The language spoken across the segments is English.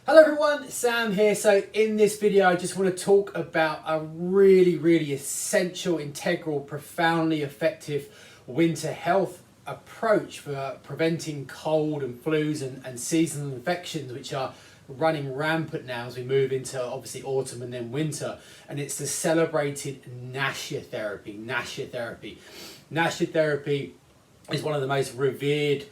Hello everyone, Sam here. So in this video I just want to talk about a really essential, integral, profoundly effective winter health approach for preventing cold and flus and seasonal infections which are running rampant now as we move into obviously autumn and then winter, and it's the celebrated Nasya Therapy. Nasya Therapy is one of the most revered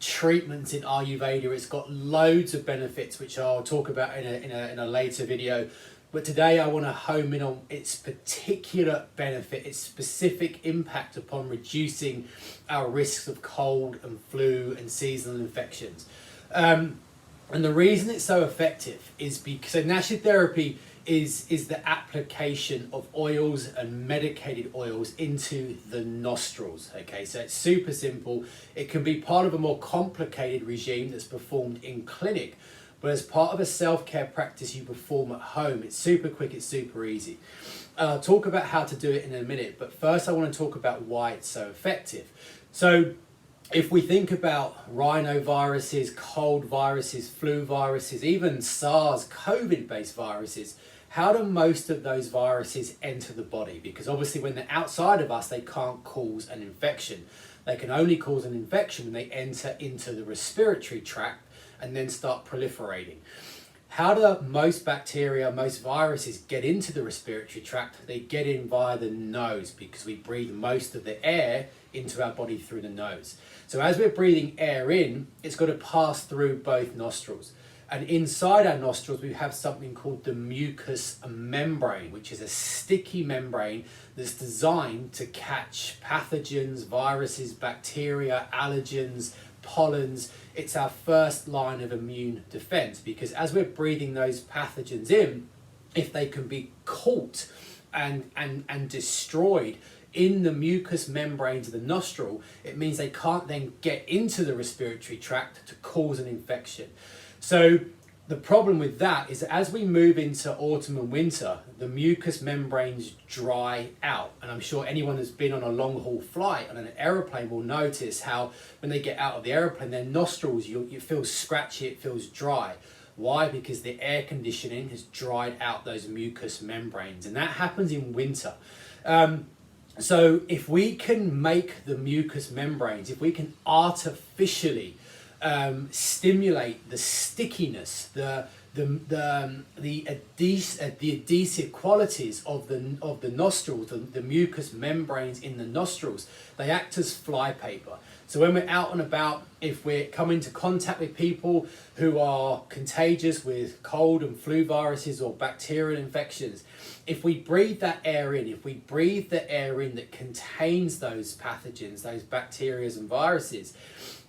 treatments in Ayurveda. It's got loads of benefits which I'll talk about in a later video, but today I want to home in on its particular benefit, its specific impact upon reducing our risks of cold and flu and seasonal infections. And the reason it's so effective is because Nasya Therapy is the application of oils and medicated oils into the nostrils. Okay, so it's super simple. It can be part of a more complicated regime that's performed in clinic, but as part of a self-care practice you perform at home. It's super quick, it's super easy. I'll talk about how to do it in a minute, but first I want to talk about why it's so effective. So if we think about rhinoviruses, cold viruses, flu viruses, even SARS, COVID-based viruses, how do most of those viruses enter the body? Because obviously when they're outside of us, they can't cause an infection. They can only cause an infection when they enter into the respiratory tract and then start proliferating. How do most bacteria, most viruses get into the respiratory tract? They get in via the nose because we breathe most of the air into our body through the nose. So as we're breathing air in, it's got to pass through both nostrils. And inside our nostrils, we have something called the mucous membrane, which is a sticky membrane that's designed to catch pathogens, viruses, bacteria, allergens, pollens. It's our first line of immune defense, because as we're breathing those pathogens in, if they can be caught and destroyed in the mucous membranes of the nostril, it means they can't then get into the respiratory tract to cause an infection. So the problem with that is that as we move into autumn and winter, the mucous membranes dry out. And I'm sure anyone who's been on a long haul flight on an aeroplane will notice how when they get out of the aeroplane, their nostrils, you feel scratchy, it feels dry. Why? Because the air conditioning has dried out those mucous membranes, and that happens in winter. So if we can make the mucous membranes, if we can artificially stimulate the stickiness, the adhesive qualities of the nostrils, the mucous membranes in the nostrils, they act as flypaper. So when we're out and about, if we're coming into contact with people who are contagious with cold and flu viruses or bacterial infections, if we breathe that air in, if we breathe the air in that contains those pathogens, those bacteria and viruses,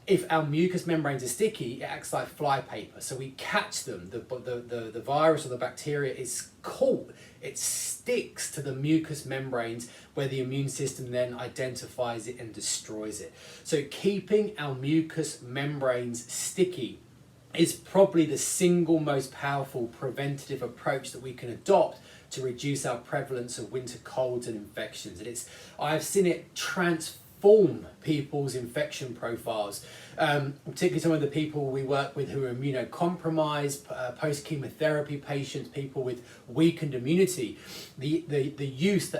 if our mucous membranes are sticky, it acts like flypaper. So we catch them. The virus or the bacteria is caught. It sticks to the mucous membranes where the immune system then identifies it and destroys it. So keeping our mucous membranes sticky is probably the single most powerful preventative approach that we can adopt to reduce our prevalence of winter colds and infections. And I've seen it transform people's infection profiles, particularly some of the people we work with who are immunocompromised, post-chemotherapy patients, people with weakened immunity. The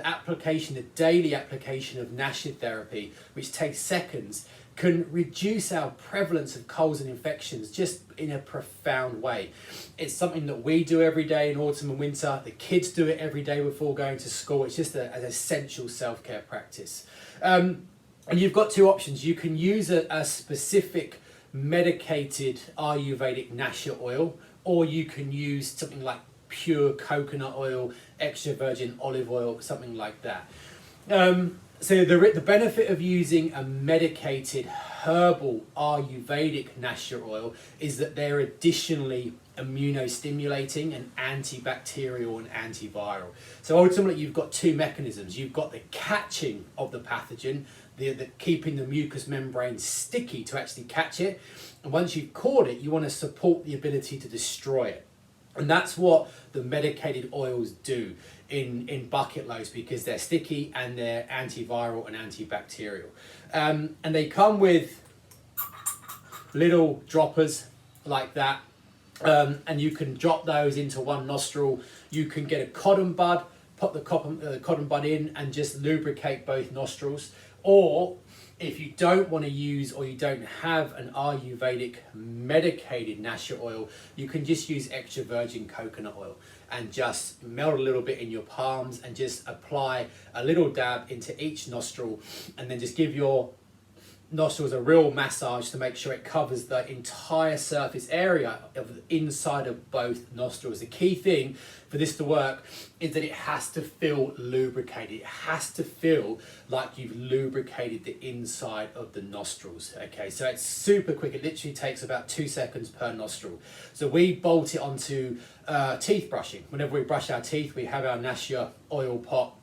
application, the daily application of Nasya Therapy, which takes seconds, can reduce our prevalence of colds and infections just in a profound way. It's something that we do every day in autumn and winter. The kids do it every day before going to school. It's just an essential self-care practice. And you've got two options. You can use a specific medicated Ayurvedic Nasya oil, or you can use something like pure coconut oil, extra virgin olive oil, something like that. So the benefit of using a medicated herbal Ayurvedic Nasya oil is that they're additionally immunostimulating and antibacterial and antiviral. So ultimately you've got two mechanisms. You've got the catching of the pathogen, the keeping the mucous membrane sticky to actually catch it. And once you've caught it, you want to support the ability to destroy it. And that's what the medicated oils do in bucket loads, because they're sticky and they're antiviral and antibacterial. And they come with little droppers like that. And you can drop those into one nostril. You can get a cotton bud, put the cotton bud in and just lubricate both nostrils. Or if you don't want to use, or you don't have an Ayurvedic medicated Nasya oil, you can just use extra virgin coconut oil and just melt a little bit in your palms and just apply a little dab into each nostril, and then just give your nostrils a real massage to make sure it covers the entire surface area of the inside of both nostrils. The key thing for this to work is that it has to feel lubricated. It has to feel like you've lubricated the inside of the nostrils. Okay, so it's super quick. It literally takes about 2 seconds per nostril. So we bolt it onto teeth brushing. Whenever we brush our teeth, we have our Nasya oil pot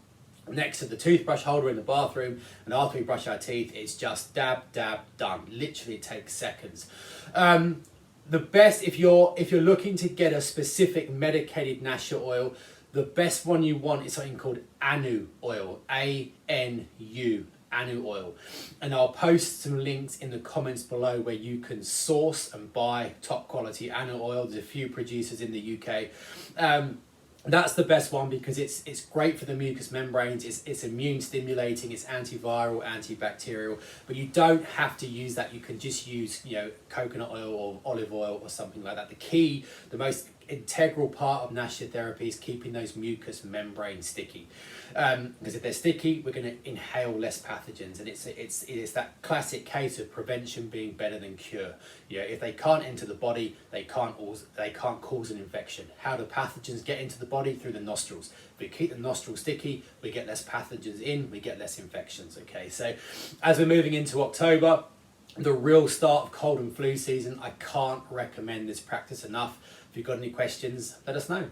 next to the toothbrush holder in the bathroom, and after we brush our teeth, it's just dab, dab, done. Literally it takes seconds. The best, if you're looking to get a specific medicated Nasya oil, the best one you want is something called Anu oil, A-N-U, Anu oil. And I'll post some links in the comments below where you can source and buy top quality Anu oil. There's a few producers in the UK. That's the best one because it's great for the mucous membranes, it's immune stimulating, it's antiviral, antibacterial, but you don't have to use that. You can just use, you know, coconut oil or olive oil or something like that. The key, the most integral part of Nasya therapy is keeping those mucous membranes sticky. Because if they're sticky, we're going to inhale less pathogens, and it's that classic case of prevention being better than cure. You know, if they can't enter the body, they can't cause an infection. How do pathogens get into the body? Through the nostrils. If we keep the nostrils sticky, we get less pathogens in, we get less infections. Okay, so as we're moving into October, the real start of cold and flu season, I can't recommend this practice enough. If you've got any questions, let us know.